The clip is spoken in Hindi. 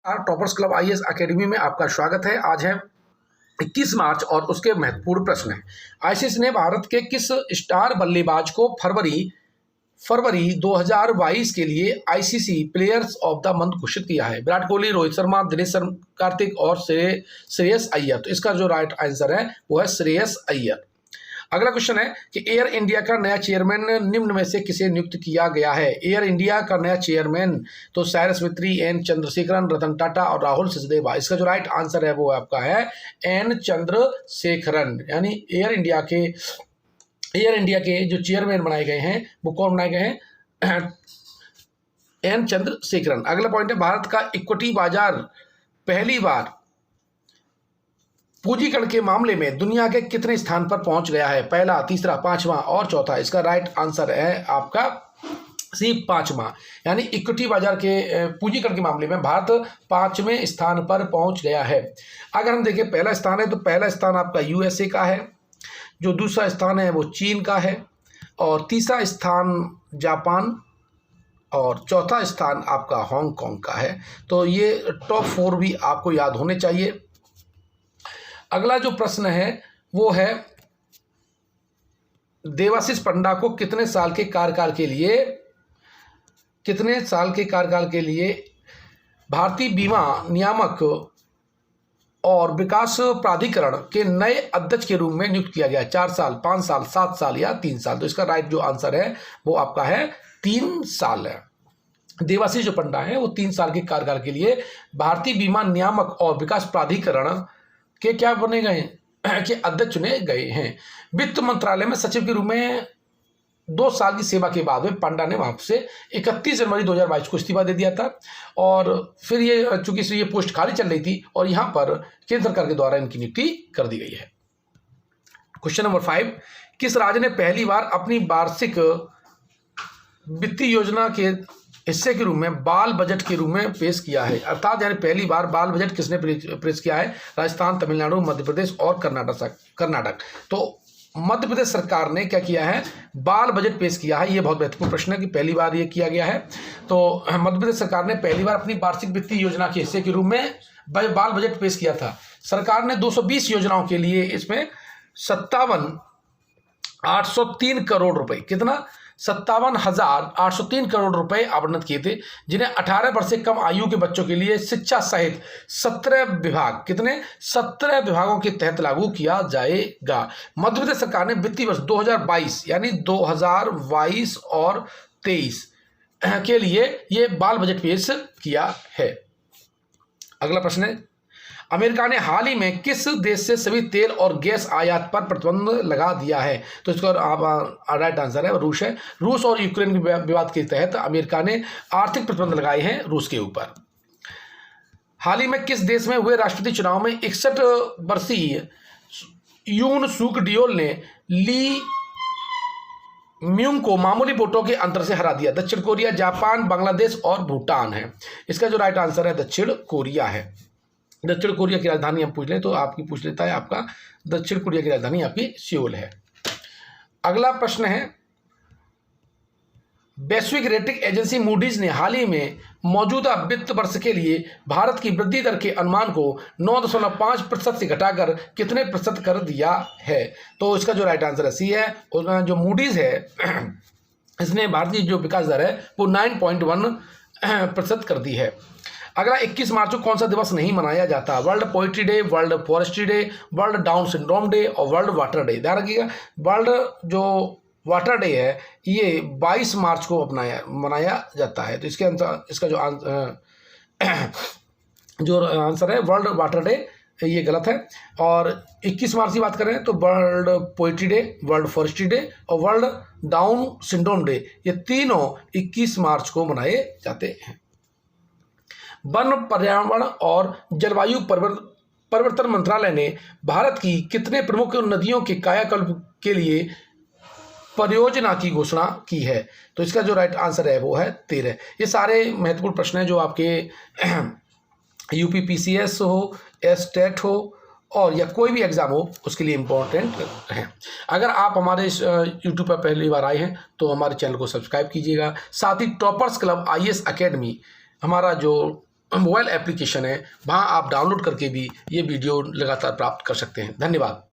टॉपर्स क्लब आईएएस एकेडमी में आपका स्वागत है। आज है 21 मार्च और उसके महत्वपूर्ण प्रश्न हैं। आईसीसी ने भारत के किस स्टार बल्लेबाज को फरवरी 2022 के लिए ICC players of the month घोषित किया है? विराट कोहली, रोहित शर्मा, दिनेश कार्तिक और श्रेयस अय्यर। तो इसका जो राइट आंसर है वो है श्रेयस अय्यर। अगला क्वेश्चन है कि एयर इंडिया का नया चेयरमैन निम्न में से किसे नियुक्त किया गया है? एयर इंडिया का नया चेयरमैन तो साइरस मिस्त्री, एन चंद्रशेखरन, रतन टाटा और राहुल सचदेवा। इसका जो राइट आंसर है वो आपका है एन चंद्रशेखरन। यानी एयर इंडिया के जो चेयरमैन बनाए गए हैं वो कौन बनाए गए हैं? एन चंद्रशेखरन। अगला पॉइंट है, भारत का इक्विटी बाजार पहली बार पूंजीकरण के मामले में दुनिया के कितने स्थान पर पहुंच गया है? पहला, तीसरा, पांचवा और चौथा। इसका राइट आंसर है आपका सी, पांचवा। यानी इक्विटी बाजार के पूंजीकरण के मामले में भारत 5वें स्थान पर पहुंच गया है। अगर हम देखें पहला स्थान है तो पहला स्थान आपका यूएसए का है, जो दूसरा स्थान है वो चीन का है, और तीसरा स्थान जापान, और चौथा स्थान आपका हांगकांग का है। तो ये टॉप 4 भी आपको याद होने चाहिए। अगला जो प्रश्न है वो है, देवाशीष पंडा को कितने साल के कार्यकाल के लिए भारतीय बीमा नियामक और विकास प्राधिकरण के नए अध्यक्ष के रूप में नियुक्त किया गया? 4 साल, 5 साल, 7 साल या 3 साल? तो इसका राइट जो आंसर है वो आपका है 3 साल है। देवाशीष जो पंडा है वो 3 साल के कार्यकाल के लिए भारतीय बीमा नियामक और विकास प्राधिकरण के क्या बने गए हैं कि अध्यक्ष चुने गए हैं। वित्त मंत्रालय में सचिव के रूप में 2 साल की सेवा के बाद में पांडा ने वहां से 31 जनवरी 2022 को इस्तीफा दे दिया था, और फिर ये चूंकि ये पोस्ट खाली चल रही थी और यहां पर केंद्र सरकार के द्वारा इनकी नियुक्ति कर दी गई है। क्वेश्चन नंबर 5, किस राज्य ने पहली बार अपनी वार्षिक वित्तीय योजना के हिस्से के रूप में बाल बजट के रूप में पेश किया है? अर्थात यानी पहली बार बाल बजट किसने पेश किया है? राजस्थान, तमिलनाडु, मध्य प्रदेश और कर्नाटक। तो मध्य प्रदेश सरकार ने क्या किया है? बाल बजट पेश किया है। ये बहुत महत्वपूर्ण प्रश्न है कि पहली बार ये किया गया है। तो मध्य प्रदेश सरकार ने पहली बार अपनी वार्षिक वित्तीय योजना के हिस्से के रूप में बाल बजट पेश किया था। सरकार ने 220 योजनाओं के लिए इसमें 57,803 करोड़ रुपए, कितना? 57,803 करोड़ रुपए आवंटित किए थे, जिन्हें 18 वर्ष से कम आयु के बच्चों के लिए शिक्षा सहित 17 विभाग, कितने? 17 विभागों के तहत लागू किया जाएगा। मध्य प्रदेश सरकार ने वित्तीय वर्ष 2022 यानी 2022 और 23 के लिए ये बाल बजट पेश किया है। अगला प्रश्न है, अमेरिका ने हाल ही में किस देश से सभी तेल और गैस आयात पर प्रतिबंध लगा दिया है? तो इसका राइट आंसर है रूस है। रूस और यूक्रेन के विवाद के तहत अमेरिका ने आर्थिक प्रतिबंध लगाए हैं रूस के ऊपर। हाल ही में किस देश में हुए राष्ट्रपति चुनाव में 61 वर्षीय यून सूक डियोल ने ली म्यूंग को मामूली वोटों के अंतर से हरा दिया? दक्षिण कोरिया, जापान, बांग्लादेश और भूटान है। इसका जो राइट आंसर है दक्षिण कोरिया है। दक्षिण कोरिया की राजधानी हम पूछ लें तो आपकी पूछ लेता है आपका दक्षिण कोरिया की राजधानी आपकी सियोल है। अगला प्रश्न है, वैश्विक रेटिंग एजेंसी मूडीज ने हाल ही में मौजूदा वित्त वर्ष के लिए भारत की वृद्धि दर के अनुमान को 9.5% से घटाकर कितने प्रतिशत कर दिया है? तो इसका जो राइट आंसर है सी है। और जो मूडीज है इसने भारतीय जो विकास दर है वो 9.1% कर दी है। अगला 21 मार्च को कौन सा दिवस नहीं मनाया जाता? World poetry day, world forestry day, world down syndrome day और वर्ल्ड वाटर डे। ध्यान रखिएगा, वर्ल्ड जो वाटर डे है ये 22 मार्च को मनाया जाता है। तो इसके अंतर इसका जो आंसर है वर्ल्ड वाटर डे, ये गलत है। और 21 मार्च की बात करें तो world poetry day, world forestry day और वर्ल्ड डाउन सिंड्रोम डे, ये तीनों 21 मार्च को मनाए जाते हैं। वन, पर्यावरण और जलवायु परिवर्तन मंत्रालय ने भारत की कितने प्रमुख नदियों के कायाकल्प के लिए परियोजना की घोषणा की है? तो इसका जो राइट आंसर है वो है 13। ये सारे महत्वपूर्ण प्रश्न हैं जो आपके यूपीपीसीएस हो, एस्टेट हो और या कोई भी एग्जाम हो उसके लिए इम्पोर्टेंट हैं। अगर आप हमारे इस यूट्यूब पर पहली बार आए हैं तो हमारे चैनल को सब्सक्राइब कीजिएगा। साथ ही टॉपर्स क्लब आईएएस एकेडमी हमारा जो मोबाइल एप्लीकेशन है, वहाँ आप डाउनलोड करके भी ये वीडियो लगातार प्राप्त कर सकते हैं। धन्यवाद।